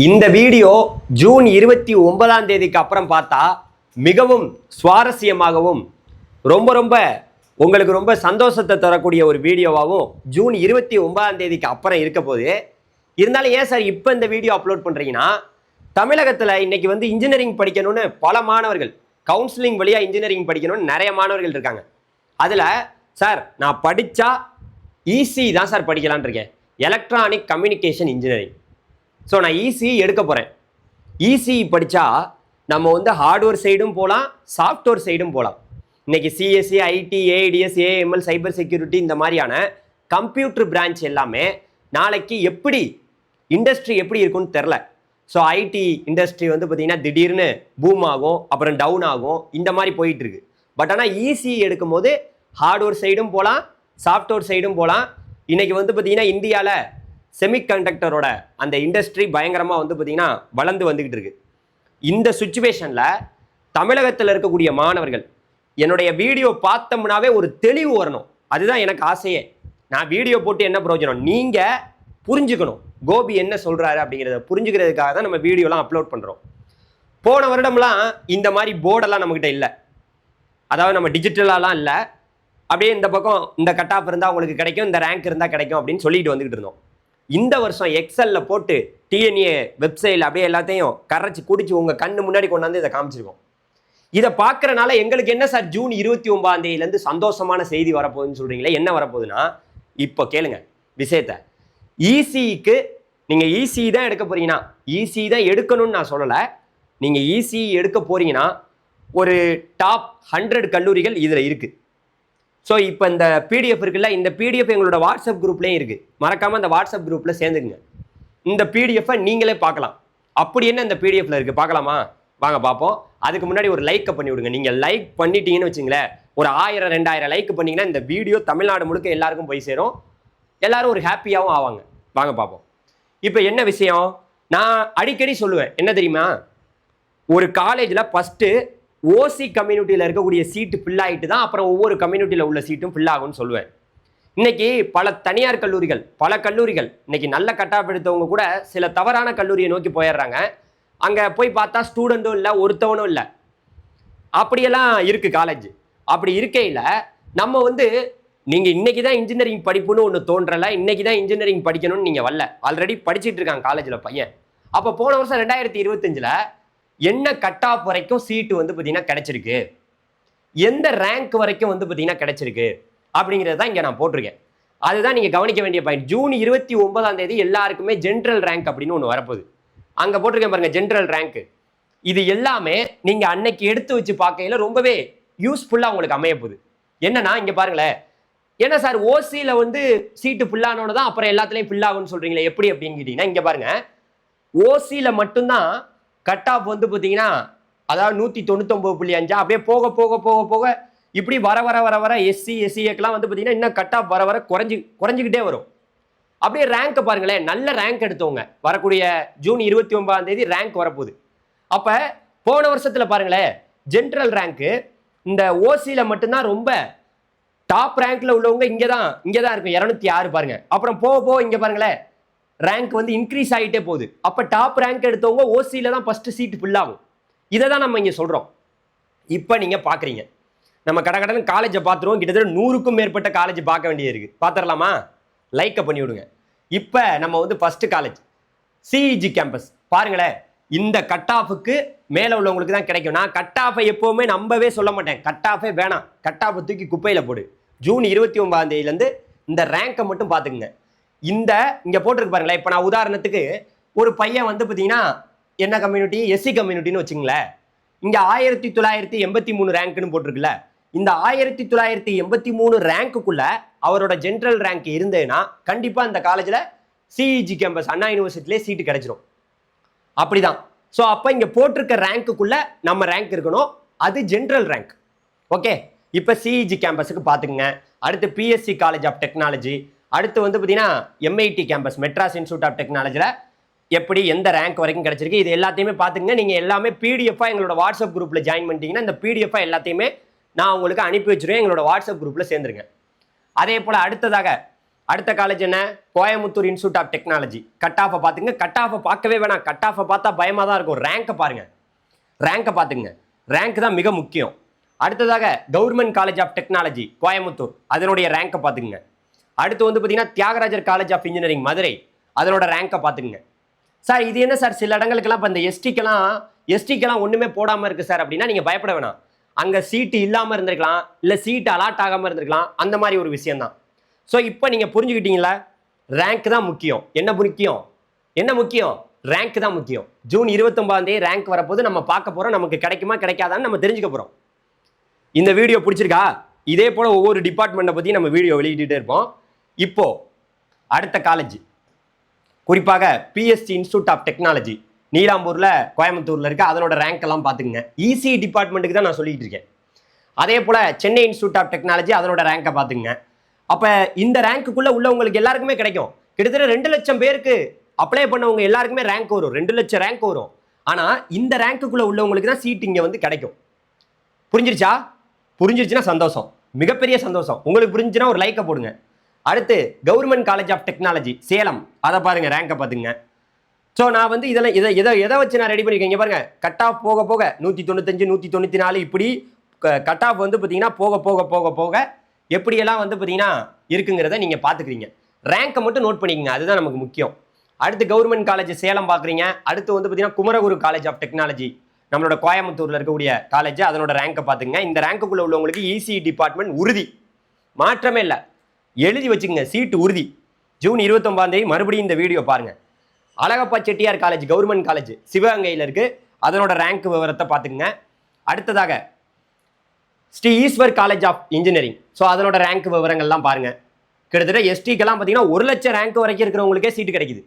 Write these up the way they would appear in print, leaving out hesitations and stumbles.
இந்த video June 29ஆம் தேதிக்கு அப்புறம் பார்த்தா மிகவும் சுவாரஸ்யமாகவும் ரொம்ப உங்களுக்கு ரொம்ப சந்தோஷத்தை தரக்கூடிய ஒரு வீடியோவாகவும் ஜூன் 29ஆம் தேதிக்கு அப்புறம் இருக்க போது. இருந்தாலும் ஏன் சார் இப்போ இந்த வீடியோ அப்லோட் பண்ணுறீங்கன்னா, தமிழகத்தில் இன்னைக்கு வந்து இன்ஜினியரிங் படிக்கணும்னு பல மாணவர்கள் கவுன்சிலிங் வழியாக இன்ஜினியரிங் படிக்கணும்னு நிறைய மாணவர்கள் இருக்காங்க. அதில் சார் நான் படித்தா ஈஸி தான் சார் படிக்கலான் இருக்கேன், எலக்ட்ரானிக் கம்யூனிகேஷன் இன்ஜினியரிங். ஸோ நான் இசிஇ எடுக்க போகிறேன். இசிஇ படித்தா நம்ம வந்து ஹார்ட்வேர் சைடும் போகலாம், சாஃப்ட்வேர் சைடும் போகலாம். இன்னைக்கு CSE, IT, ADS, AML, cyber security இந்த மாதிரியான கம்ப்யூட்டர் பிரான்ச் எல்லாமே நாளைக்கு எப்படி இண்டஸ்ட்ரி எப்படி இருக்குன்னு தெரில. ஸோ ஐடி இண்டஸ்ட்ரி வந்து பார்த்தீங்கன்னா திடீர்னு பூம் ஆகும், அப்புறம் டவுன் ஆகும், இந்த மாதிரி போயிட்டு இருக்கு. பட் ஆனால் இசிஇ எடுக்கும் போது ஹார்ட்வேர் சைடும் போகலாம், சாஃப்ட்வேர் சைடும் போகலாம். இன்னைக்கு வந்து பார்த்தீங்கன்னா இந்தியாவில் செமிகண்டக்டரோட அந்த இண்டஸ்ட்ரி பயங்கரமாக வந்து பார்த்தீங்கன்னா வளர்ந்து வந்துக்கிட்டு இருக்கு. இந்த சுச்சுவேஷனில் தமிழகத்தில் இருக்கக்கூடிய மாணவர்கள் என்னுடைய வீடியோ பார்த்தோம்னாவே ஒரு தெளிவு வரணும். அதுதான் எனக்கு ஆசையே. நான் வீடியோ போட்டு என்ன பிரயோஜனம், நீங்கள் புரிஞ்சுக்கணும் கோபி என்ன சொல்கிறாரு அப்படிங்கிறத புரிஞ்சுக்கிறதுக்காக தான் நம்ம வீடியோலாம் அப்லோட் பண்ணுறோம். போன வருடம்லாம் இந்த மாதிரி போர்டெல்லாம் நம்மக்கிட்ட இல்லை, அதாவது நம்ம டிஜிட்டலாலாம் இல்லை. அப்படியே இந்த பக்கம் இந்த கட் ஆஃப் இருந்தால் உங்களுக்கு கிடைக்கும், இந்த ரேங்க் இருந்தால் கிடைக்கும் அப்படின்னு சொல்லிட்டு வந்துக்கிட்டு இருந்தோம். இந்த வருஷம் எக்ஸல்ல போட்டு டிஎன்ஏ வெப்சைட்ல அப்படியே எல்லாத்தையும் கரைச்சி குடிச்சு உங்க கண்ணு முன்னாடி கொண்டாந்து இதை காமிச்சிருக்கோம். இதை பார்க்கறனால எங்களுக்கு என்ன சார் ஜூன் 29ஆம் தேதியிலேருந்து சந்தோஷமான செய்தி வரப்போகுதுன்னு சொல்றீங்களே, என்ன வரப்போகுதுன்னா இப்போ கேளுங்க விஷயத்த. இசிஇக்கு நீங்க இசிஇ தான் எடுக்க போறீங்கன்னா, இசிஇ தான் எடுக்கணும்னு நான் சொல்லலை. நீங்க இசிஇ எடுக்க போறீங்கன்னா ஒரு டாப் 100 கல்லூரிகள் இதில் இருக்கு. ஸோ இப்போ இந்த பிடிஎஃப் இருக்குல்ல, இந்த பிடிஎஃப் எங்களோட வாட்ஸ்அப் குரூப்லேயும் இருக்குது. மறக்காமல் அந்த வாட்ஸ்அப் குரூப்பில் சேர்ந்துக்குங்க. இந்த பிடிஎஃப்பை நீங்களே பார்க்கலாம். அப்படி என்ன இந்த பிடிஎஃப்ல இருக்குது பார்க்கலாமா? வாங்க பார்ப்போம். அதுக்கு முன்னாடி ஒரு லைக்கை பண்ணி விடுங்க. நீங்கள் லைக் பண்ணிட்டீங்கன்னு வச்சுங்களேன், ஒரு 1000 2000 லைக் பண்ணிங்கன்னா இந்த வீடியோ தமிழ்நாடு முழுக்க எல்லாருக்கும் போய் சேரும், எல்லாரும் ஒரு ஹாப்பியாகவும் ஆவாங்க. வாங்க பார்ப்போம். இப்போ என்ன விஷயம், நான் அடிக்கடி சொல்லுவேன் என்ன தெரியுமா, ஒரு காலேஜில் ஃபஸ்ட்டு ஓசி கம்யூனிட்டியில் இருக்கக்கூடிய சீட்டு ஃபில் ஆகிட்டு தான் அப்புறம் ஒவ்வொரு கம்யூனிட்டியில் உள்ள சீட்டும் ஃபில் ஆகும்னு சொல்லுவேன். இன்னைக்கு பல தனியார் கல்லூரிகள், பல கல்லூரிகள் இன்னைக்கு நல்ல கட்டாப் எடுத்தவங்க கூட சில தவறான கல்லூரியை நோக்கி போயிடுறாங்க. அங்கே போய் பார்த்தா ஸ்டூடெண்ட்டும் இல்லை, ஒருத்தவனும் இல்லை, அப்படியெல்லாம் இருக்கு காலேஜ். அப்படி இருக்கையில் நம்ம வந்து நீங்கள் இன்னைக்கு தான் இன்ஜினியரிங் படிப்புன்னு ஒன்று தோன்றலை, இன்னைக்கு தான் இன்ஜினியரிங் படிக்கணும்னு நீங்கள் வரல, ஆல்ரெடி படிச்சுட்டு இருக்காங்க காலேஜில் பையன். அப்போ போன வருஷம் 2025 என்ன கட் ஆஃப் வரைக்கும் சீட்டு வந்து பார்த்தீங்கன்னா கிடைச்சிருக்கு, எந்த ரேங்க் வரைக்கும் வந்து பார்த்தீங்கன்னா கிடைச்சிருக்கு அப்படிங்கிறது தான் இங்கே நான் போட்டிருக்கேன். அதுதான் நீங்கள் கவனிக்க வேண்டிய பாயிண்ட். ஜூன் 29ஆம் தேதி எல்லாருக்குமே ஜென்ரல் ரேங்க் அப்படின்னு ஒன்று வரப்போகுது. அங்கே போட்டிருக்கேன் பாருங்க, ஜென்ரல் ரேங்க். இது எல்லாமே நீங்கள் அன்னைக்கு எடுத்து வச்சு பார்க்கையில ரொம்பவே யூஸ்ஃபுல்லாக உங்களுக்கு அமைய போகுது. என்னன்னா இங்கே பாருங்களேன், ஏன்னா சார் ஓசியில் வந்து சீட்டு ஃபில்லானோட தான் அப்புறம் எல்லாத்துலேயும் ஃபில் ஆகும்னு சொல்கிறீங்களே எப்படி அப்படின்னு கேட்டிங்கன்னா, இங்கே பாருங்க, ஓசியில் மட்டும்தான் கட் ஆஃப் வந்து பார்த்தீங்கன்னா அதாவது 199.5 அப்படியே போக போக போக போக இப்படி வர வர வர வர எஸ்சி எஸ்சிஏக்கெல்லாம் வந்து பார்த்தீங்கன்னா இன்னும் கட் ஆஃப் வர வர குறைஞ்சிக்கிட்டே வரும். அப்படியே ரேங்க் பாருங்களேன், நல்ல ரேங்க் எடுத்தவங்க வரக்கூடிய ஜூன் 29ஆம் தேதி ரேங்க் வரப்போகுது. அப்போ போன வருஷத்தில் பாருங்களேன், ஜென்ரல் ரேங்க்கு இந்த ஓசியில் மட்டும்தான் ரொம்ப டாப் ரேங்க்ல உள்ளவங்க இங்கே தான் இருக்கும், 206 பாருங்க. அப்புறம் போக போக இங்கே பாருங்களேன் ரேங்க் வந்து இன்க்ரீஸ் ஆகிட்டே போகுது. அப்போ டாப் ரேங்க் எடுத்தவங்க ஓசியில் தான் ஃபஸ்ட்டு சீட்டு ஃபில் ஆகும். இதை தான் நம்ம இங்கே சொல்கிறோம். இப்போ நீங்கள் பார்க்குறீங்க, நம்ம கடகடன்னு காலேஜை பார்த்துருவோம். கிட்டத்தட்ட 100க்கும் மேற்பட்ட காலேஜ் பார்க்க வேண்டியது இருக்குது. பார்த்துடலாமா? லைக்கை பண்ணி விடுங்க. இப்போ நம்ம வந்து ஃபஸ்ட்டு காலேஜ் சிஇஜி கேம்பஸ் பாருங்களேன். இந்த கட் ஆஃபுக்கு மேலே உள்ளவங்களுக்கு தான் கிடைக்கும். நான் கட் ஆஃபை எப்போவுமே நம்பவே சொல்ல மாட்டேன். கட் ஆஃபே வேணாம், கட் ஆஃபை தூக்கி குப்பையில் போடு. ஜூன் 29ஆம் தேதியிலேருந்து இந்த ரேங்கை மட்டும் பார்த்துக்குங்க. இந்த இங்கே போட்டிருக்கு பாருங்களேன். இப்போ நான் உதாரணத்துக்கு ஒரு பையன் வந்து பார்த்தீங்கன்னா என்ன கம்யூனிட்டி, எஸ்சி கம்யூனிட்டின்னு வச்சுங்களேன். இங்கே 1983 ரேங்க்னு போட்டிருக்குல்ல, இந்த 1983 ரேங்க்குள்ள அவரோட ஜென்ரல் ரேங்க் இருந்ததுன்னா கண்டிப்பாக இந்த காலேஜில் சிஇஜி கேம்பஸ் அண்ணா யூனிவர்சிட்டிலே சீட்டு கிடைச்சிரும். அப்படிதான். ஸோ அப்போ இங்கே போட்டிருக்க ரேங்க்குள்ள நம்ம ரேங்க் இருக்கணும், அது ஜென்ரல் ரேங்க். ஓகே, இப்போ சிஇஜி கேம்பஸுக்கு பார்த்துக்குங்க. அடுத்து பிஎஸ்சி காலேஜ் ஆஃப் டெக்னாலஜி, அடுத்து வந்து பார்த்தீங்கன்னா MIT campus Madras institute of டெக்னாலஜியில் எப்படி எந்த ரேங்க் வரைக்கும் கிடைச்சிருக்கு இது எல்லாத்தையுமே பார்த்துங்க. நீங்கள் எல்லாமே பிடிஎஃபாக எங்களோட வாட்ஸ்அப் குரூப்பில் ஜாயின் பண்ணிட்டீங்கன்னா இந்த பிடிஎஃபாக எல்லாத்தையுமே நான் உங்களுக்கு அனுப்பி வச்சுருவேன். எங்களோட வாட்ஸ்அப் குரூப்பில் சேர்ந்துருங்க. அதே போல் அடுத்ததாக அடுத்த காலேஜ் என்ன? Coimbatore institute of technology. Cut ஆஃபை பார்த்துங்க. கட் ஆஃபை பார்க்கவே வேணாம். கட் ஆஃபை பார்த்தா பயமாக தான் இருக்கும். ரேங்கை பாருங்க, ரேங்கை பார்த்துங்க. ரேங்க் தான் மிக முக்கியம். அடுத்ததாக government college of technology Coimbatore, அதனுடைய ரேங்கை பார்த்துங்க. அடுத்து வந்து பார்த்தீங்கன்னா Thiagarajar college of engineering Madurai, அதனோட ரேங்கை பார்த்துங்க. சார் இது என்ன சார் சில இடங்களுக்கெல்லாம் இப்போ இந்த எஸ்டிக்கெல்லாம் ஒன்றுமே போடாமல் இருக்குது சார் அப்படின்னா நீங்கள் பயப்பட வேணாம். அங்கே சீட்டு இல்லாமல் இருந்திருக்கலாம், இல்லை சீட்டு அலாட் ஆகாமல் இருந்திருக்கலாம், அந்த மாதிரி ஒரு விஷயம்தான். ஸோ இப்போ நீங்கள் புரிஞ்சுக்கிட்டீங்களா? ரேங்க் தான் முக்கியம். என்ன முக்கியம்? ரேங்க் தான் முக்கியம். ஜூன் 29 ரேங்க் வரப்போது நம்ம பார்க்க போகிறோம். நமக்கு கிடைக்குமா கிடைக்காதான்னு நம்ம தெரிஞ்சுக்க போகிறோம். இந்த வீடியோ பிடிச்சிருக்கா? இதே போல் ஒவ்வொரு டிபார்ட்மெண்ட்டை பற்றி நம்ம வீடியோ வெளியிட்டு இருப்போம். இப்போ அடுத்த காலேஜ் குறிப்பாக பிஎஸ்டி இன்ஸ்டியூட் ஆஃப் டெக்னாலஜி நீலாம்பூரில் கோயம்புத்தூரில் இருக்குது. அதனோட ரேங்க் எல்லாம் பார்த்துக்குங்க. இசி டிபார்ட்மெண்ட்டுக்கு தான் நான் சொல்லிட்டு இருக்கேன். அதே போல் சென்னை இன்ஸ்டியூட் ஆஃப் டெக்னாலஜி, அதனோட ரேங்கை பார்த்துக்குங்க. அப்போ இந்த ரேங்க்குள்ளே உள்ளவங்களுக்கு எல்லாருக்குமே கிடைக்கும். கிட்டத்தட்ட 2 லட்சம் பேருக்கு அப்ளை பண்ணவங்க எல்லாருக்குமே ரேங்க் வரும். 2 லட்சம் ரேங்க் வரும். ஆனால் இந்த ரேங்க்குள்ளே உள்ளவங்களுக்கு தான் சீட் இங்கே வந்து கிடைக்கும். புரிஞ்சிருச்சுன்னா சந்தோஷம், மிகப்பெரிய சந்தோஷம். உங்களுக்கு புரிஞ்சுன்னா ஒரு லைக்கை போடுங்க. அடுத்து government college of technology Salem, அதை பாருங்க, ரேங்கை பார்த்துங்க. ஸோ நான் வந்து எதை வச்சு நான் ரெடி பண்ணியிருக்கேன். இங்கே பாருங்க, கட் ஆஃப் போக 195 194 இப்படி கட் ஆஃப் வந்து பார்த்தீங்கன்னா போக எப்படியெல்லாம் வந்து பார்த்தீங்கன்னா இருக்குங்கிறத நீங்கள் பார்த்துக்கிறீங்க. ரேங்கை மட்டும் நோட் பண்ணிக்கங்க, அதுதான் நமக்கு முக்கியம். அடுத்து கவர்மெண்ட் காலேஜ் சேலம் பார்க்குறீங்க. அடுத்து வந்து பார்த்தீங்கன்னா குமரகுரு காலேஜ் ஆஃப் டெக்னாலஜி, நம்மளோட கோயம்புத்தூரில் இருக்கக்கூடிய காலேஜ், அதனோட ரேங்கை பார்த்துங்க. இந்த ரேங்க்குள்ளே உள்ளவங்களுக்கு இசி டிபார்ட்மெண்ட் உறுதி, மாற்றமே இல்லை. எழுதி வச்சுக்கோங்க, சீட்டு உறுதி. ஜூன் 29 மறுபடியும் இந்த வீடியோ பாருங்கள். Alagappa Chettiar college government college சிவகங்கையில் இருக்குது. அதனோட ரேங்க் விவரத்தை பார்த்துக்குங்க. அடுத்ததாக Sri Eswar college of engineering, so அதனோட ரேங்க் விவரங்கள்லாம் பாருங்கள். கிட்டத்தட்ட எஸ்டிக்கெல்லாம் பார்த்தீங்கன்னா 1 லட்சம் ரேங்க் வரைக்கும் இருக்கிறவங்களுக்கே சீட்டு கிடைக்குது.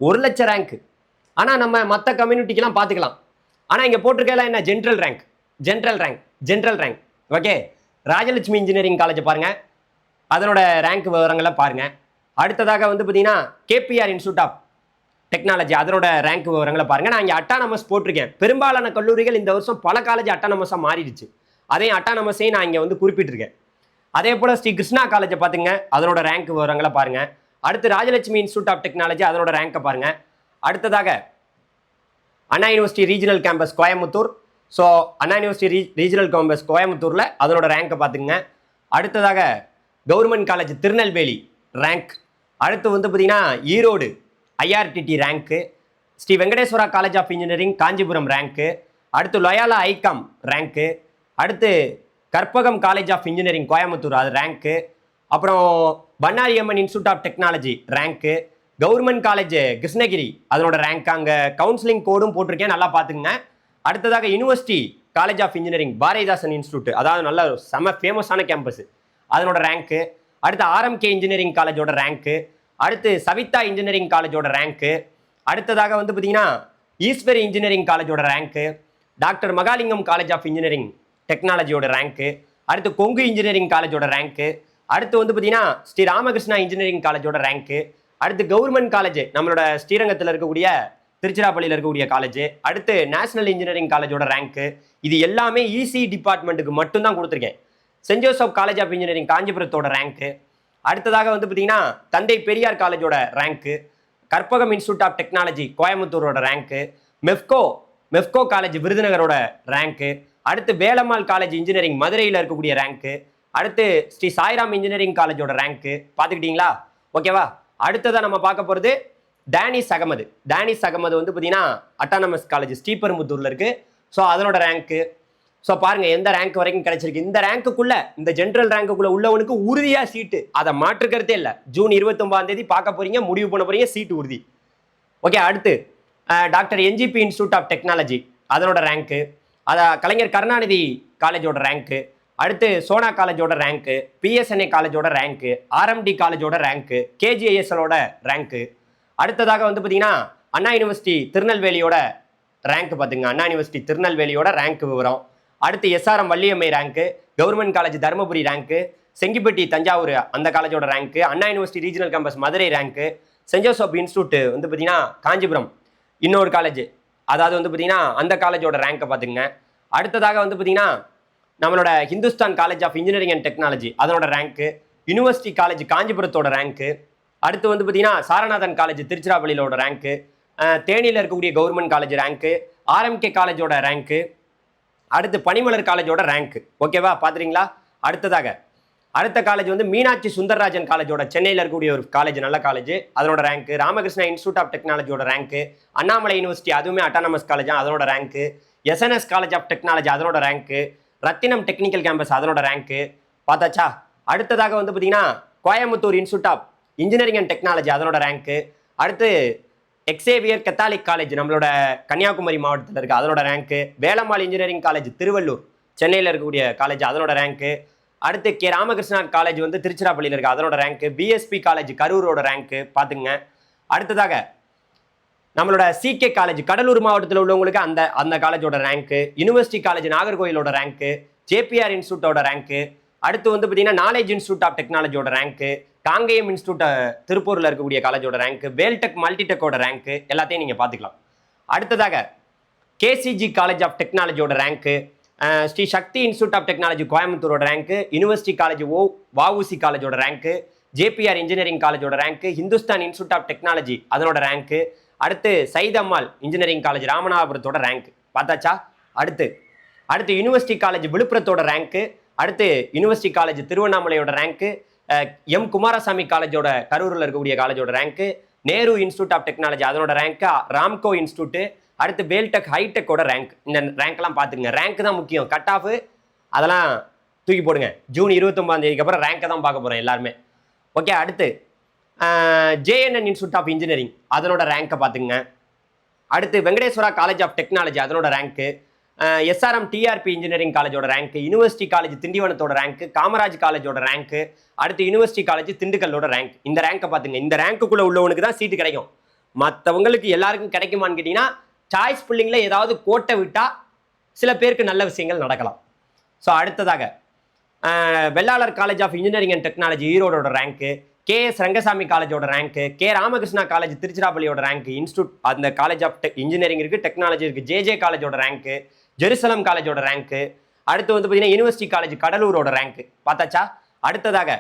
1 லட்சம் ரேங்க். ஆனால் நம்ம மற்ற கம்யூனிட்டிக்கெல்லாம் பார்த்துக்கலாம். ஆனால் இங்கே போட்டிருக்கலாம் என்ன? General rank. Okay, Rajalakshmi engineering college பாருங்கள், அதனோட ரேங்க் விவரங்களை பாருங்கள். அடுத்ததாக வந்து பார்த்தீங்கன்னா கேபிஆர் இன்ஸ்டியூட் ஆஃப் டெக்னாலஜி, அதனோட ரேங்க் விவரங்களை பாருங்கள். நான் இங்கே அட்டானமஸ் போட்டிருக்கேன். பெரும்பாலான கல்லூரிகள் இந்த வருஷம் பல காலேஜ் அட்டானமஸாக மாறிடுச்சு. அதையும் அட்டானமஸையும் நான் இங்கே வந்து குறிப்பிட்டிருக்கேன். அதே போல் ஸ்ரீ கிருஷ்ணா காலேஜை பார்த்துங்க, அதனோட ரேங்க் விவரங்களை பாருங்கள். அடுத்து ராஜலட்சுமி இன்ஸ்டியூட் ஆஃப் டெக்னாலஜி, அதனோட ரேங்கை பாருங்கள். அடுத்ததாக Anna university regional campus Coimbatore, so Anna university regional campus கோயம்புத்தூரில் அதனோட ரேங்கை பார்த்துங்க. அடுத்ததாக கவர்மெண்ட் காலேஜ் திருநெல்வேலி ரேங்க். அடுத்து வந்து பார்த்தீங்கன்னா Erode IRTT rank. Sri Venkateswara college of engineering Kanchipuram rank. அடுத்து லொயாலா ஐகாம் ரேங்க்கு. அடுத்து Karpagam college of engineering Coimbatore, அது ரேங்க்கு. அப்புறம் Bannari Amman institute of technology rank. Government college Krishnagiri, அதனோட ரேங்க். அங்கே கவுன்சிலிங் கோடும் போட்டிருக்கேன், நல்லா பார்த்துக்குங்க. அடுத்ததாக university college of engineering Bharathidasan institute, அதாவது நல்ல செம ஃபேமஸான கேம்பஸ், அதனோட ரேங்க்கு. அடுத்து ஆர்எம்கே இன்ஜினியரிங் காலேஜோட ரேங்க்கு. அடுத்து சவிதா இன்ஜினியரிங் காலேஜோட ரேங்க்கு. அடுத்ததாக வந்து பார்த்தீங்கன்னா ஈஸ்வரி இன்ஜினியரிங் காலேஜோட rank. Doctor Mahalingam college of engineering டெக்னாலஜியோட ரேங்க்கு. அடுத்து கொங்கு இன்ஜினியரிங் காலேஜோட ரேங்க்கு. அடுத்து வந்து பார்த்தீங்கன்னா ஸ்ரீ ராமகிருஷ்ணா இன்ஜினியரிங் காலேஜோட ரேங்க்கு. அடுத்து கவர்மெண்ட் காலேஜ் நம்மளோட ஸ்ரீரங்கத்தில் இருக்கக்கூடிய திருச்சிராப்பள்ளியில் இருக்கக்கூடிய காலேஜ். அடுத்து நேஷனல் இன்ஜினியரிங் காலேஜோட ரேங்க்கு. இது எல்லாமே இசி டிபார்ட்மெண்ட்டுக்கு மட்டும்தான் கொடுத்துருக்கேன். Saint Joseph college of engineering காஞ்சிபுரத்தோட ரேங்க்கு. அடுத்ததாக வந்து பார்த்தீங்கன்னா தந்தை பெரியார் காலேஜோட rank. Karpagam institute of technology கோயம்புத்தூரோட ரேங்க்கு. மெஃப்கோ காலேஜ் விருதுநகரோட ரேங்க்கு. அடுத்து வேலம்மாள் காலேஜ் இன்ஜினியரிங் மதுரையில் இருக்கக்கூடிய ரேங்க்கு. அடுத்து ஸ்ரீ சாய்ராம் இன்ஜினியரிங் காலேஜோட ரேங்க்கு. பார்த்துக்கிட்டீங்களா? ஓகேவா? அடுத்ததாக நம்ம பார்க்க போகிறது டேனிஸ் அகமது வந்து பார்த்தீங்கன்னா அட்டானமஸ் காலேஜ் ஸ்ரீபெரும்புத்தூரில் இருக்குது. ஸோ அதனோட ரேங்க்கு. ஸோ பாருங்கள் எந்த ரேங்க் வரைக்கும் கிடைச்சிருக்கு. இந்த ரேங்க்குள்ளே, இந்த ஜென்ரல் ரேங்க்குள்ளே உள்ளவனுக்கு உறுதியாக சீட்டு, அதை மாற்றுக்கிறதே இல்லை. ஜூன் 29 பார்க்க போகிறீங்க, முடிவு பண்ண போகிறீங்க, சீட்டு உறுதி. ஓகே, அடுத்து doctor NGP institute of technology, அதனோட ரேங்க்கு. கலைஞர் கருணாநிதி காலேஜோட ரேங்க்கு. அடுத்து சோனா காலேஜோட ரேங்க்கு. பிஎஸ்என்ஏ காலேஜோட ரேங்க்கு. ஆர்எம்டி காலேஜோட ரேங்க்கு. கேஜிஐஎஸ்எலோட ரேங்க்கு. அடுத்ததாக வந்து பார்த்தீங்கன்னா அண்ணா யூனிவர்சிட்டி திருநெல்வேலியோட ரேங்க் பார்த்துங்க. அண்ணா யூனிவர்சிட்டி திருநெல்வேலியோட ரேங்க் விவரம். அடுத்து SRM Valliammai rank. Government college Dharmapuri rank. Sengipatti Thanjavur அந்த காலேஜோட rank. Anna university regional campus Madurai rank. Saint Joseph institute வந்து பார்த்தீங்கன்னா காஞ்சிபுரம் இன்னொரு காலேஜ், அதாவது வந்து பார்த்தீங்கன்னா அந்த காலேஜோட ரேங்கை பார்த்துங்க. அடுத்ததாக வந்து பார்த்தீங்கன்னா நம்மளோட Hindustan college of engineering and technology, அதனோட ரேங்க்கு. யூனிவர்சிட்டி காலேஜ் காஞ்சிபுரத்தோட ரேங்க்கு. அடுத்து வந்து பார்த்தீங்கன்னா சாரநாதன் காலேஜ் திருச்சிராப்பள்ளியிலோட ரேங்க்கு, தேனியில் இருக்கக்கூடிய கவர்மெண்ட் காலேஜ் ரேங்க்கு, ஆர்எம்கே காலேஜோட ரேங்க்கு, அடுத்து பனிமலர் காலேஜோட ரேங்க்கு. ஓகேவா, பார்த்துறீங்களா? அடுத்த காலேஜ் வந்து மீனாட்சி சுந்தரராஜன் காலேஜோட சென்னையில் இருக்கக்கூடிய ஒரு காலேஜ், நல்ல காலேஜ், அதனோட ரேங்க்கு. ராமகிருஷ்ணா இன்ஸ்டியூட் ஆஃப் டெக்னாலஜியோட ரேங்க்கு, அண்ணாமலை யூனிவர்சிட்டி அதுவுமே அட்டானமஸ் காலேஜ் அதனோட rank, SNS college of technology அதனோட ரேங்க்கு, ரத்தினம் டெக்னிக்கல் கேம்பஸ் அதனோட ரேங்க்கு. பார்த்தாச்சா? அடுத்ததாக வந்து பார்த்தீங்கன்னா Coimbatore institute of engineering and technology அதனோட ரேங்க்கு. அடுத்து எக்ஸேவியர் கத்தாலிக் காலேஜ் நம்மளோட கன்னியாகுமரி மாவட்டத்தில் இருக்குது அதனோட rank. Velammal engineering college Tiruvallur சென்னையில் இருக்கக்கூடிய காலேஜ் அதனோட ரேங்க்கு. அடுத்து கே ராமகிருஷ்ணா காலேஜ் வந்து திருச்சிராப்பள்ளியில் இருக்குது அதனோட ரேங்க்கு. பிஎஸ்பி காலேஜ் கரூரோட ரேங்க்கு பார்த்துங்க. அடுத்ததாக நம்மளோட சிகே காலேஜ் கடலூர் மாவட்டத்தில் உள்ளவங்களுக்கு அந்த காலேஜோட ரேங்க்கு. யூனிவர்சிட்டி காலேஜ் நாகர்கோயிலோட ரேங்க்கு. ஜேபிஆர் இன்ஸ்டியூட்டோட ரேங்க்கு. அடுத்து வந்து பார்த்தீங்கன்னா நாலேஜ் இன்ஸ்டியூட் ஆஃப் டெக்னாலஜியோட ரேங்க்கு. காங்கேயம் இன்ஸ்டியூட் திருப்பூரில் இருக்கக்கூடிய காலேஜோட ரேங்க்கு. வேல்டெக் மல்டிடெக்கோட ரேங்க்கு எல்லாத்தையும் நீங்கள் பார்த்துக்கலாம். அடுத்ததாக கேசிஜி காலேஜ் ஆஃப் டெக்னாலஜியோட rank. Sri Sakthi institute of technology கோயம்புத்தூரோட ரேங்க்கு. யூனிவர்சிட்டி காலேஜ் வஉசி காலேஜோட ரேங்க்கு. ஜேபிஆர் இன்ஜினியரிங் காலேஜோட rank. Hindustan institute of technology அதனோட ரேங்க்கு. அடுத்து சையத் அம்மாள் இன்ஜினியரிங் காலேஜ் ராமநாதபுரத்தோட ரேங்க். பார்த்தாச்சா? அடுத்து யூனிவர்சிட்டி காலேஜ் விழுப்புரத்தோட ரேங்க்கு. அடுத்து யூனிவர்சிட்டி காலேஜ் திருவண்ணாமலையோட ரேங்க்கு. எம் குமாரசாமி காலேஜோட கரூரில் இருக்கக்கூடிய காலேஜோட rank. Nehru institute of technology அதனோட ரேங்க்கு. ராம்கோ இன்ஸ்டியூட்டு. அடுத்து வேல்டெக் ஹைடெக்கோட ரேங்க். இந்த ரேங்க்லாம் பார்த்துங்க. ரேங்க் தான் முக்கியம். கட் ஆஃப் அதெல்லாம் தூக்கி போடுங்க. ஜூன் 29 அப்புறம் ரேங்கை தான் பார்க்க போகிறோம் எல்லாருமே. ஓகே, அடுத்து ஜேஎன்என் இன்ஸ்டியூட் ஆஃப் இன்ஜினியரிங் அதனோட ரேங்கை பார்த்துங்க. அடுத்து வெங்கடேஸ்வரா காலேஜ் ஆஃப் டெக்னாலஜி அதனோட ரேங்க்கு. எஸ்ஆர்எம் டிஆர்பி இன்ஜினியரிங் காலேஜோட ரேங்க்கு. யூனிவர்சிட்டி காலேஜ் திண்டிவனத்தோட ரேங்க்கு. காமராஜ் காலேஜோட ரேங்க்கு. அடுத்து யூனிவர்சிட்டி காலேஜ் திண்டுக்கல்லோட ரேங்க். இந்த ரேங்கை பார்த்துங்க. இந்த ரேங்க்குள்ளே உள்ளவனுக்கு தான் சீட்டு கிடைக்கும். மற்றவங்களுக்கு எல்லாருக்கும் கிடைக்குமான்னு கேட்டிங்கன்னா சாய்ஸ் புல்லிங்கில் ஏதாவது கோட்டை விட்டால் சில பேருக்கு நல்ல விஷயங்கள் நடக்கலாம். ஸோ அடுத்ததாக Vellalar college of engineering and technology ஈரோடோட ரேங்க்கு. கேஎஸ் ரங்கசாமி காலேஜோட ரேங்க்கு. கே ராமகிருஷ்ணா காலேஜ் திருச்சிராப்பள்ளியோட ரேங்க்கு. இன்ஸ்டியூட் அந்த காலேஜ் ஆஃப் இன்ஜினியரிங் இருக்குது, டெக்னாலஜி இருக்குது. ஜேஜே காலேஜோட ரேங்க்கு. ஜெருசலம் காலேஜோட ரேங்க்கு. அடுத்து வந்து பார்த்தீங்கன்னா யூனிவர்சிட்டி காலேஜ் கடலூரோட ரேங்க்கு. பார்த்தாச்சா? அடுத்ததாக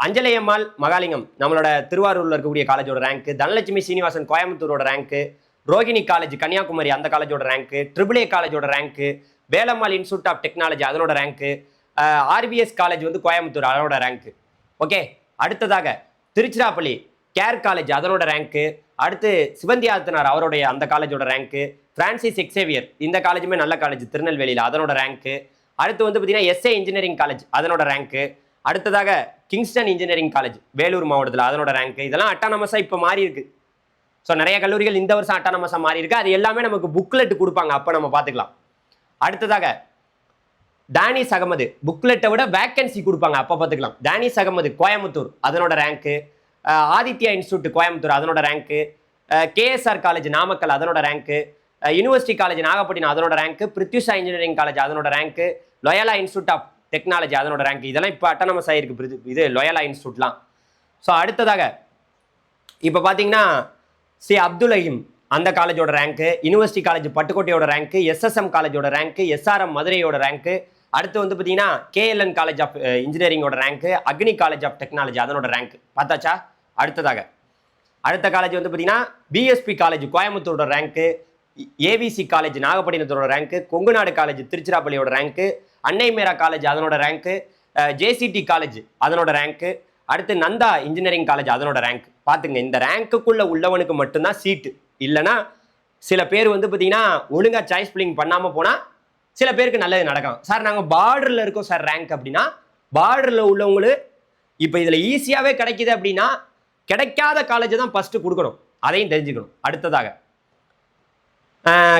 அஞ்சலையம்மாள் மகாலிங்கம் நம்மளோட திருவாரூரில் இருக்கக்கூடிய காலேஜோட ரேங்க்கு. தனலட்சுமி சீனிவாசன் கோயம்புத்தூரோட ரேங்க்கு. ரோகிணி காலேஜ் கன்னியாகுமரி அந்த காலேஜோட ரேங்க்கு. ட்ரிபிள் காலேஜோட rank. Velammal institute of technology அதனோட ரேங்க்கு. ஆர்பிஎஸ் காலேஜ் வந்து கோயம்புத்தூர் அதனோட ரேங்க்கு. ஓகே, அடுத்ததாக திருச்சிராப்பள்ளி கேர் காலேஜ் அதனோட ரேங்க்கு. அடுத்து சிவந்தி ஆதித்தனார் அவருடைய அந்த காலேஜோட ரேங்க்கு. பிரான்சிஸ் எக்ஸேவியர் இந்த காலேஜுமே நல்ல காலேஜ் திருநெல்வேலியில் அதனோட ரேங்க்கு. அடுத்து வந்து பார்த்தீங்கன்னா எஸ்ஏ இன்ஜினியரிங் காலேஜ் அதனோட ரேங்க்கு. அடுத்ததாக கிங்ஸ்டன் இன்ஜினியரிங் காலேஜ் வேலூர் மாவட்டத்தில் அதனோட ரேங்க்கு. இதெல்லாம் அட்டானமஸாக இப்போ மாறி இருக்கு. ஸோ நிறைய கல்லூரிகள் இந்த வருஷம் அட்டானமஸாக மாறி இருக்கு. அது எல்லாமே நமக்கு புக்லெட் கொடுப்பாங்க, அப்போ நம்ம பார்த்துக்கலாம். அடுத்ததாக டானிஸ் அகமது புக்லெட்டை விட வேக்கன்சி கொடுப்பாங்க, அப்போ பார்த்துக்கலாம். டானிஸ் அகமது கோயம்புத்தூர் அதனோட ரேங்க்கு. ஆதித்யா இன்ஸ்டியூட் கோயம்புத்தூர் அதனோட ரேங்க்கு. கேஎஸ்ஆர் காலேஜ் நாமக்கல் அதனோட ரேங்க்கு. யூனிவர்சிட்டி காலேஜ் நாகப்பட்டினம் அதனோட ரேங்க்கு. பிரித்யூஷா இன்ஜினியரிங் காலேஜ் அதனோட rank. Loyola institute of technology அதனோட ரேங்க். இதெல்லாம் இப்போ அட்டானமஸ் ஆகிருக்கு இது லொயலா இன்ஸ்டியூட்லாம். ஸோ அடுத்ததாக இப்போ பார்த்தீங்கன்னா சி அப்துல் ரஹீம் அந்த காலேஜோட ரேங்க்கு. யூனிவர்சிட்டி காலேஜ் பட்டுக்கோட்டையோட ரேங்க்கு. எஸ்எஸ்எம் காலேஜோட ரேங்க்கு. எஸ்ஆர்எம் மதுரையோட ரேங்க்கு. அடுத்து வந்து பார்த்தீங்கன்னா கேஎல்என் காலேஜ் ஆஃப் இன்ஜினியரிங்கோட rank. Agni college of technology அதனோட ரேங்க். பார்த்தாச்சா? அடுத்த காலேஜ் வந்து பார்த்தீங்கன்னா பிஎஸ்பி காலேஜ் கோயம்புத்தூரோட ரேங்க்கு. ஏவிசி காலேஜ் நாகப்பட்டினத்தோட ரேங்க்கு. கொங்குநாடு காலேஜ் திருச்சிராப்பள்ளியோட ரேங்க்கு. அன்னை மேரா காலேஜ் அதனோட ரேங்க்கு. ஜேசிடி காலேஜ் அதனோட ரேங்க்கு. அடுத்து நந்தா இன்ஜினியரிங் காலேஜ் அதனோட ரேங்க். பார்த்துங்க, இந்த ரேங்க்குள்ளே உள்ளவனுக்கு மட்டும்தான் சீட்டு. இல்லைனா சில பேர் வந்து பார்த்தீங்கன்னா ஒழுங்காக சாய்ஸ் பில்லிங் பண்ணாமல் போனால் சில பேருக்கு நல்லது நடக்கும். சார் நாங்கள் பார்டரில் இருக்கோம் சார் ரேங்க் அப்படின்னா, பார்டரில் உள்ளவங்களுக்கு இப்போ இதில் ஈஸியாகவே கிடைக்கிது அப்படின்னா கிடைக்காத காலேஜை தான் ஃபஸ்ட்டு கொடுக்கணும், அதையும் தெரிஞ்சுக்கணும். அடுத்ததாக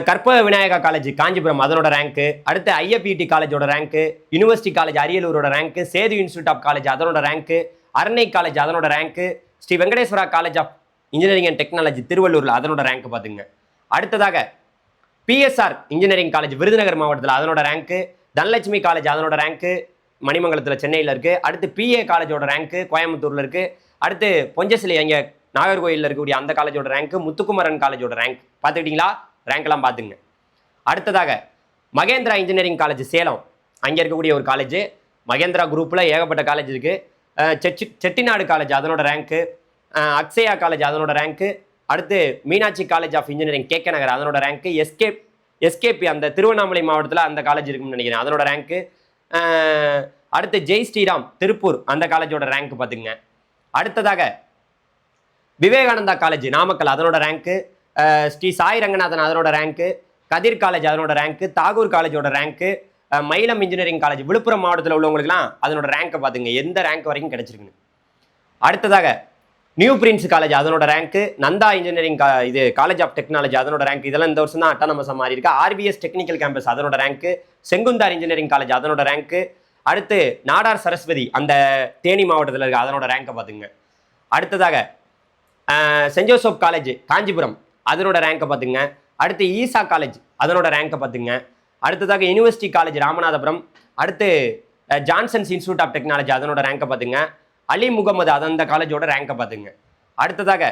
கற்ப விநாயகா காலேஜ் காஞ்சிபுரம் அதனோட ரேங்க்கு. அடுத்து ஐஎஃப்இடி காலேஜோட ரேங்க்கு. யூனிவர்சிட்டி காலேஜ் அரியலூரோட rank. Sethu institute of college அதனோட ரேங்க்கு. அரணை காலேஜ் அதனோட rank. Sri Venkateswara college of engineering and technology திருவள்ளூரில் அதனோட ரேங்க் பார்த்துங்க. அடுத்ததாக பிஎஸ்ஆர் இன்ஜினியரிங் காலேஜ் விருதுநகர் மாவட்டத்தில் அதனோட ரேங்க்கு. தனலட்சுமி காலேஜ் அதனோட ரேங்க்கு மணிமங்கலத்தில் சென்னையில் இருக்குது. அடுத்து பிஏ காலேஜோட ரேங்க்கு கோயம்புத்தூரில் இருக்குது. அடுத்து பொஞ்சசிலை இங்கே நாகர்கோயிலில் இருக்கக்கூடிய அந்த காலேஜோட ரேங்க்கு. முத்துக்குமரன் காலேஜோட ரேங்க். பார்த்துக்கிட்டிங்களா? ரேங்க்லாம் பார்த்துங்க. அடுத்ததாக மகேந்திரா இன்ஜினியரிங் காலேஜ் சேலம் அங்கே இருக்கக்கூடிய ஒரு காலேஜ். மகேந்திரா குரூப்பில் ஏகப்பட்ட காலேஜ் இருக்குது. செட்டிநாடு காலேஜ் அதனோட ரேங்க்கு. அக்ஷயா காலேஜ் அதனோட ரேங்க்கு, அடுத்து Meenakshi college of engineering KK Nagar அதனோட ரேங்க்கு, எஸ்கேபி அந்த திருவண்ணாமலை மாவட்டத்தில் அந்த காலேஜ் இருக்குன்னு நினைக்கிறேன் அதனோட ரேங்க்கு, அடுத்து ஜெய் ஸ்ரீராம் திருப்பூர் அந்த காலேஜோட ரேங்க் பார்த்துங்க. அடுத்ததாக விவேகானந்தா காலேஜ் நாமக்கல் அதனோட ரேங்க்கு, ஸ்ரீ சாய் ரங்கநாதன் அதனோட ரேங்க்கு, கதிர் காலேஜ் அதனோட ரேங்க்கு, தாகூர் காலேஜோட rank, Mailam engineering college Villupuram மாவட்டத்தில் உள்ளவங்களுக்குலாம் அதனோட ரேங்க்கை பார்த்துங்க எந்த ரேங்க் வரைக்கும் கிடைச்சிருக்குன்னு. அடுத்ததாக நியூ பிரின்ஸ் காலேஜ் அதனோட ரேங்க்கு, நந்தா இன்ஜினியரிங் இது காலேஜ் ஆஃப் டெக்னாலஜி அதனோட ரேங்க், இதெல்லாம் இந்த வருஷம் தான் அட்டானமஸாக மாறி இருக்கு. ஆர்பிஎஸ் டெக்னிக்கல் கேம்பஸ் அதனோட ரேங்க்கு, செங்குந்தார் இன்ஜினியரிங் காலேஜ் அதனோட ரேங்க்கு, அடுத்து நாடார் சரஸ்வதி அந்த தேனி மாவட்டத்தில் இருக்க அதனோட ரேங்கை பார்த்துங்க. அடுத்ததாக சென்ட் ஜோசப் காலேஜ் காஞ்சிபுரம் அதனோட ரேங்கை பார்த்துங்க. அடுத்து ஈசா காலேஜ் அதனோட ரேங்கை பார்த்துங்க. அடுத்ததாக யூனிவர்சிட்டி காலேஜ் ராமநாதபுரம், அடுத்து ஜான்சன்ஸ் இன்ஸ்டியூட் ஆஃப் டெக்னாலஜி அதனோட ரேங்கை பார்த்துங்க. அலி முகமது அந்த காலேஜோட ரேங்கை பார்த்துங்க. அடுத்ததாக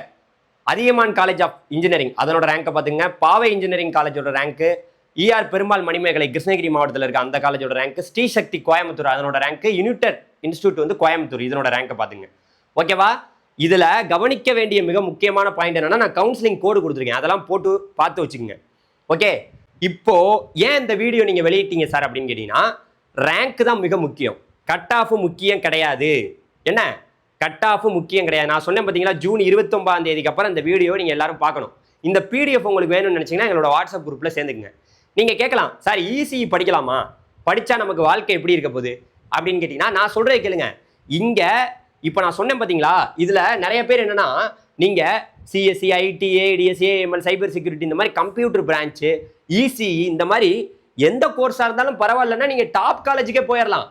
அதியமான் காலேஜ் ஆஃப் இன்ஜினியரிங் அதனோட ரேங்கை பார்த்துங்க. பாவை இன்ஜினியரிங் காலேஜோட ரேங்க்கு, ER பெருமாள் மணிமேகலை கிருஷ்ணகிரி மாவட்டத்தில் இருக்க அந்த காலேஜோட ரேங்க்கு, ஸ்ரீசக்தி கோயம்புத்தூர் அதனோட ரேங்க்கு, யுனைடெட் இன்ஸ்டியூட் வந்து கோயம்புத்தூர் இதனோட ரேங்கை பார்த்துங்க. ஓகேவா? இதில் கவனிக்க வேண்டிய மிக முக்கியமான பாயிண்ட் என்னன்னா, நான் கவுன்சிலிங் கோடு கொடுத்துருக்கேன், அதெல்லாம் போட்டு பார்த்து வச்சுக்கோங்க. ஓகே, இப்போ ஏன் இந்த வீடியோ நீங்கள் வெளியிட்டீங்க சார் அப்படின்னு கேட்டீங்கன்னா, ரேங்க் தான் மிக முக்கியம், கட் ஆஃப் முக்கியம் கிடையாது. என்ன கட் ஆஃப் முக்கியம் கிடையாது. நான் சொன்னேன் பார்த்தீங்களா, ஜூன் 29 அப்புறம் இந்த வீடியோ நீங்கள் எல்லாரும் பார்க்கணும். இந்த PDF உங்களுக்கு வேணும்னு நினச்சிங்கன்னா எங்களோட வாட்ஸ்அப் குரூப்பில் சேர்ந்துக்குங்க. நீங்கள் கேட்கலாம், சார் ECE படிக்கலாமா, படித்தா நமக்கு வாழ்க்கை எப்படி இருக்க போகுது அப்படின்னு கேட்டிங்கன்னா, நான் சொல்கிறத கேளுங்க. இங்கே இப்போ நான் சொன்னேன் பார்த்தீங்களா, இதில் நிறைய பேர் என்னென்னா, நீங்கள் CSE, IT, ADS, AML, cyber security இந்த மாதிரி கம்ப்யூட்டர் பிரான்ச்சு, ECE இந்த மாதிரி எந்த கோர்ஸாக இருந்தாலும் பரவாயில்லன்னா நீங்கள் டாப் காலேஜுக்கே போயிடலாம்.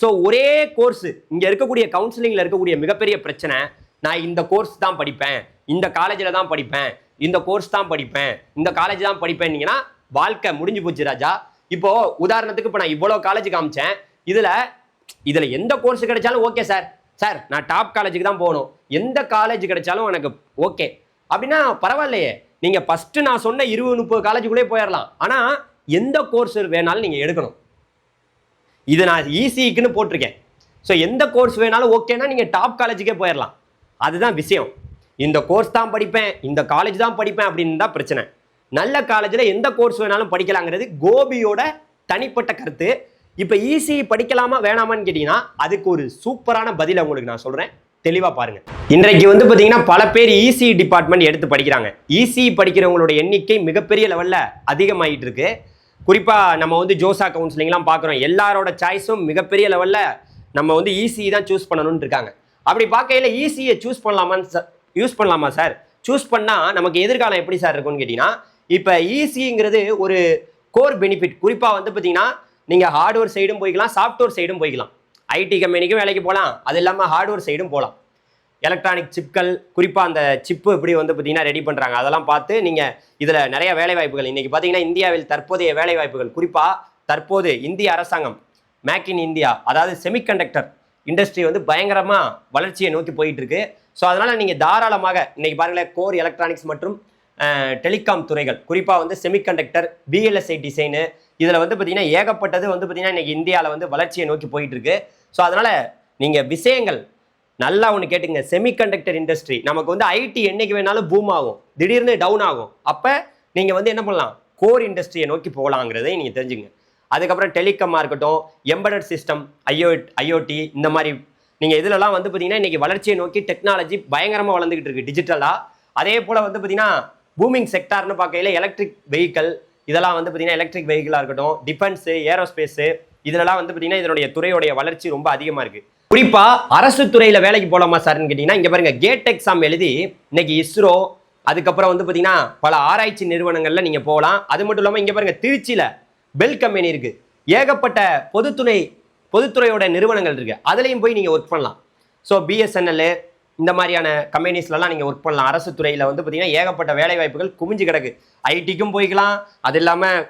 ஸோ ஒரே கோர்ஸு இங்கே இருக்கக்கூடிய கவுன்சிலிங்கில் இருக்கக்கூடிய மிகப்பெரிய பிரச்சனை, நான் இந்த கோர்ஸ் தான் படிப்பேன், இந்த காலேஜில் தான் படிப்பேன், இந்த கோர்ஸ் தான் படிப்பேன், இந்த காலேஜ் தான் படிப்பேன்னீங்கன்னா வாழ்க்கை முடிஞ்சு போச்சு ராஜா. இப்போ உதாரணத்துக்கு இப்போ நான் இவ்வளோ காலேஜ் காமிச்சேன், இதில் எந்த கோர்ஸ் கிடைச்சாலும் ஓகே சார், சார் நான் டாப் காலேஜுக்கு தான் போகணும், எந்த காலேஜ் கிடைச்சாலும் எனக்கு ஓகே அப்படின்னா பரவாயில்லையே. நீங்கள் ஃபஸ்ட்டு நான் சொன்ன 20-30 காலேஜுக்குள்ளே போயிடலாம். ஆனால் எந்த கோர்ஸ் வேணாலும் நீங்கள் எடுக்கணும். இது நான் ECEக்குன்னு போட்டிருக்கேன். ஸோ எந்த கோர்ஸ் வேணாலும் ஓகேன்னா நீங்கள் டாப் காலேஜுக்கே போயிடலாம். அதுதான் விஷயம். இந்த கோர்ஸ் தான் படிப்பேன், இந்த காலேஜ் தான் படிப்பேன் அப்படின்னு தான் பிரச்சனை. நல்ல காலேஜில் எந்த கோர்ஸ் வேணாலும் படிக்கலாங்கிறது கோபியோட தனிப்பட்ட கருத்து. இப்போ ECE படிக்கலாமா வேணாமான்னு கேட்டிங்கன்னா அதுக்கு ஒரு சூப்பரான பதிலை உங்களுக்கு நான் சொல்கிறேன், தெளிவாக பாருங்கள். இன்றைக்கு வந்து பார்த்தீங்கன்னா பல பேர் ECE டிபார்ட்மெண்ட் எடுத்து படிக்கிறாங்க. ECE படிக்கிறவங்களோட எண்ணிக்கை மிகப்பெரிய லெவலில் அதிகமாகிட்டு இருக்கு. குறிப்பாக நம்ம வந்து ஜோசா கவுன்சிலிங்லாம் பார்க்குறோம், எல்லாரோட சாய்ஸும் மிகப்பெரிய லெவலில் நம்ம வந்து ECE தான் சூஸ் பண்ணணும்னு இருக்காங்க. அப்படி பார்க்கையில் ECE சூஸ் பண்ணலாமா சார், சூஸ் பண்ணால் நமக்கு எதிர்காலம் எப்படி சார் இருக்கும்னு கேட்டிங்கன்னா, இப்போ ECEங்கிறது ஒரு கோர் பெனிஃபிட். குறிப்பாக வந்து பார்த்தீங்கன்னா நீங்கள் ஹார்ட்வேர் சைடும் போய்க்கலாம், சாஃப்ட்வேர் சைடும் போய்க்கலாம். IT கம்பெனிக்கும் வேலைக்கு போகலாம், அது இல்லாமல் ஹார்ட்வேர் சைடும் போகலாம். எலக்ட்ரானிக் சிப்கள், குறிப்பாக அந்த சிப்பு எப்படி வந்து பார்த்தீங்கன்னா ரெடி பண்ணுறாங்க அதெல்லாம் பார்த்து நீங்கள் இதில் நிறைய வேலைவாய்ப்புகள் இன்றைக்கி பார்த்தீங்கன்னா இந்தியாவில் தற்போதைய வேலைவாய்ப்புகள், குறிப்பாக தற்போது இந்திய அரசாங்கம் மேக் இன் இந்தியா, அதாவது செமிகண்டக்டர் இண்டஸ்ட்ரி வந்து பயங்கரமாக வளர்ச்சியை நோக்கி போயிட்டு இருக்கு. ஸோ அதனால் நீங்கள் தாராளமாக இன்றைக்கி பாருங்களேன், கோர் எலக்ட்ரானிக்ஸ் மற்றும் டெலிகாம் துறைகள், குறிப்பாக வந்து செமிகண்டக்டர், VLSI டிசைனு, இதில் வந்து பார்த்தீங்கன்னா ஏகப்பட்டது வந்து பார்த்தீங்கன்னா இன்றைக்கி இந்தியாவில் வந்து வளர்ச்சியை நோக்கி போயிட்டு இருக்கு. ஸோ அதனால் நீங்கள் விஷயங்கள் நல்லா ஒன்று கேட்டுங்க, செமிகண்டக்டர் இண்டஸ்ட்ரி நமக்கு வந்து IT என்னைக்கு வேணாலும் பூம் ஆகும், திடீர்னு டவுன் ஆகும். அப்போ நீங்கள் வந்து என்ன பண்ணலாம், கோர் இண்டஸ்ட்ரியை நோக்கி போகலாங்கிறதை நீங்கள் தெரிஞ்சுங்க. அதுக்கப்புறம் டெலிகாமாக இருக்கட்டும், எம்பெடட் சிஸ்டம், IoT இந்த மாதிரி நீங்கள் இதிலலாம் வந்து பார்த்தீங்கன்னா இன்றைக்கி வளர்ச்சியை நோக்கி டெக்னாலஜி பயங்கரமாக வளர்ந்துக்கிட்டு இருக்குது டிஜிட்டலாக. அதே போல் வந்து பார்த்தீங்கன்னா பூமிங் செக்டார்னு பார்க்கையில் எலக்ட்ரிக் வெஹிக்கல், இதெல்லாம் வந்து பார்த்தீங்கன்னா எலக்ட்ரிக் வெஹிக்கிளாக இருக்கட்டும், டிஃபென்ஸு, ஏரோஸ்பேஸு, இதெல்லாம் வந்து பார்த்தீங்கன்னா இதனுடைய துறையுடைய வளர்ச்சி ரொம்ப அதிகமாக இருக்குது. குறிப்பாக அரசு துறையில் வேலைக்கு போகலாமா சார்ன்னு கேட்டிங்கன்னா, இங்கே பாருங்கள், கேட் எக்ஸாம் எழுதி இன்னைக்கு இஸ்ரோ, அதுக்கப்புறம் வந்து பார்த்தீங்கன்னா பல ஆராய்ச்சி நிறுவனங்களில் நீங்கள் போகலாம். அது மட்டும் இல்லாமல் இங்கே பாருங்கள், திருச்சியில் பெல் கம்பெனி இருக்குது, ஏகப்பட்ட பொதுத்துறையோட நிறுவனங்கள் இருக்குது, அதுலேயும் போய் நீங்கள் ஒர்க் பண்ணலாம். ஸோ BSNL இந்த மாதிரியான கம்பெனிஸ்லாம் நீங்கள் ஒர்க் பண்ணலாம். அரசு துறையில் வந்து பார்த்தீங்கன்னா ஏகப்பட்ட வேலைவாய்ப்புகள் குமிஞ்சு கிடக்கு. ITக்கும் போய்க்கலாம், அது இல்லாமல்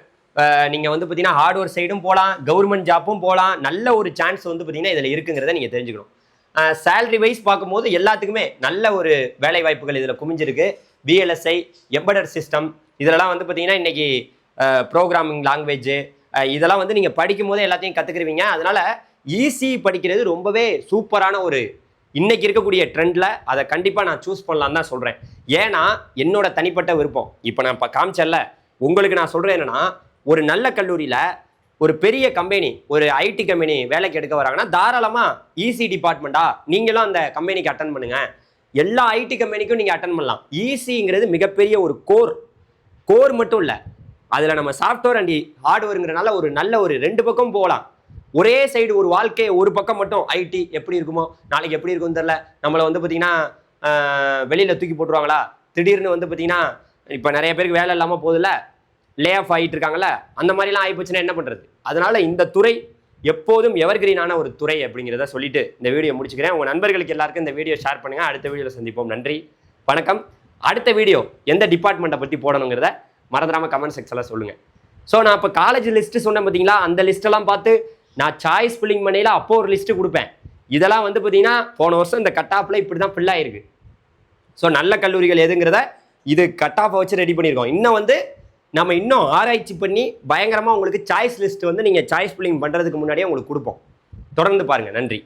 நீங்கள் வந்து பார்த்தீங்கன்னா ஹார்ட்வேர் சைடும் போகலாம், கவர்மெண்ட் ஜாப்பும் போகலாம். நல்ல ஒரு சான்ஸ் வந்து பார்த்தீங்கன்னா இதில் இருக்குங்கிறத நீங்கள் தெரிஞ்சுக்கணும். சேலரி வைஸ் பார்க்கும்போது எல்லாத்துக்குமே நல்ல ஒரு வேலை வாய்ப்புகள் இதில் குமிஞ்சிருக்கு. VLSI, எம்பெடட் சிஸ்டம், இதெல்லாம் வந்து பார்த்தீங்கன்னா இன்றைக்கி ப்ரோக்ராமிங் லாங்குவேஜ், இதெல்லாம் வந்து நீங்கள் படிக்கும் போதே எல்லாத்தையும் கற்றுக்குருவீங்க. அதனால் ECE படிக்கிறது ரொம்பவே சூப்பரான ஒரு இன்னைக்கு இருக்கக்கூடிய ட்ரெண்டில் அதை கண்டிப்பாக நான் சூஸ் பண்ணலான்னு தான் சொல்கிறேன். ஏன்னா என்னோட தனிப்பட்ட விருப்பம். இப்போ நான் இப்போ காமிச்சல்ல, உங்களுக்கு நான் சொல்கிறேன் என்னன்னா, ஒரு நல்ல கல்லூரியில் ஒரு பெரிய கம்பெனி, ஒரு ஐடி கம்பெனி வேலைக்கு எடுக்க வராங்கன்னா தாராளமாக ஈசி டிபார்ட்மெண்ட்டா நீங்களும் அந்த கம்பெனிக்கு அட்டன் பண்ணுங்க. எல்லா ஐடி கம்பெனிக்கும் நீங்கள் அட்டன் பண்ணலாம். ஈசிங்கிறது மிகப்பெரிய ஒரு கோர் மட்டும் இல்லை, அதில் நம்ம சாஃப்ட்வேர் அண்ட் ஹார்ட்வேருங்கிறனால ஒரு நல்ல ஒரு 2 பக்கம் போகலாம். ஒரே சைடு ஒரு வாழ்க்கையை ஒரு பக்கம் மட்டும் ஐடி எப்படி இருக்குமோ நாளைக்கு எப்படி இருக்கும்னு தெரியல, நம்மளை வந்து பார்த்தீங்கன்னா வெளியில் தூக்கி போட்டுருவாங்களா, திடீர்னு வந்து பார்த்தீங்கன்னா இப்போ நிறைய பேருக்கு வேலை இல்லாமல் போதில்ல, லே ஆஃப் ஆகிட்டு இருக்காங்கல்ல, அந்த மாதிரிலாம் ஆகிப்போச்சுன்னா என்ன பண்ணுறது? அதனால இந்த துறை எப்போதும் எவர்கிரீனான ஒரு துறை அப்படிங்கிறத சொல்லிட்டு இந்த வீடியோ முடிச்சுக்கிறேன். உங்கள் நண்பர்களுக்கு எல்லாருக்கும் இந்த வீடியோ ஷேர் பண்ணுங்கள். அடுத்த வீடியோவில் சந்திப்போம். நன்றி, வணக்கம். அடுத்த வீடியோ எந்த டிபார்ட்மெண்ட்டை பற்றி போடணுங்கிறத மறந்துடாமல் கமெண்ட் செக்ஷனில் சொல்லுங்கள். ஸோ நான் இப்போ காலேஜ் லிஸ்ட்டு சொன்னேன் பார்த்தீங்களா, அந்த லிஸ்ட்டெல்லாம் பார்த்து நான் சாய்ஸ் ஃபில்லிங் பண்ணியில் அப்போ ஒரு லிஸ்ட்டு கொடுப்பேன். இதெல்லாம் வந்து பார்த்தீங்கன்னா போன வருஷம் இந்த கட் ஆஃபில் இப்படி தான் ஃபில் ஆகிருக்கு. ஸோ நல்ல கல்லூரிகள் எதுங்கிறத இது கட் ஆஃபை வச்சு ரெடி பண்ணியிருக்கோம். இன்னும் வந்து நம்ம இன்னும் ஆராய்ச்சி பண்ணி பயங்கரமாக உங்களுக்கு சாய்ஸ் லிஸ்ட் வந்து நீங்கள் சாய்ஸ் ஃபில்லிங் பண்ணுறதுக்கு முன்னாடியே உங்களுக்கு கொடுப்போம். தொடர்ந்து பாருங்கள். நன்றி.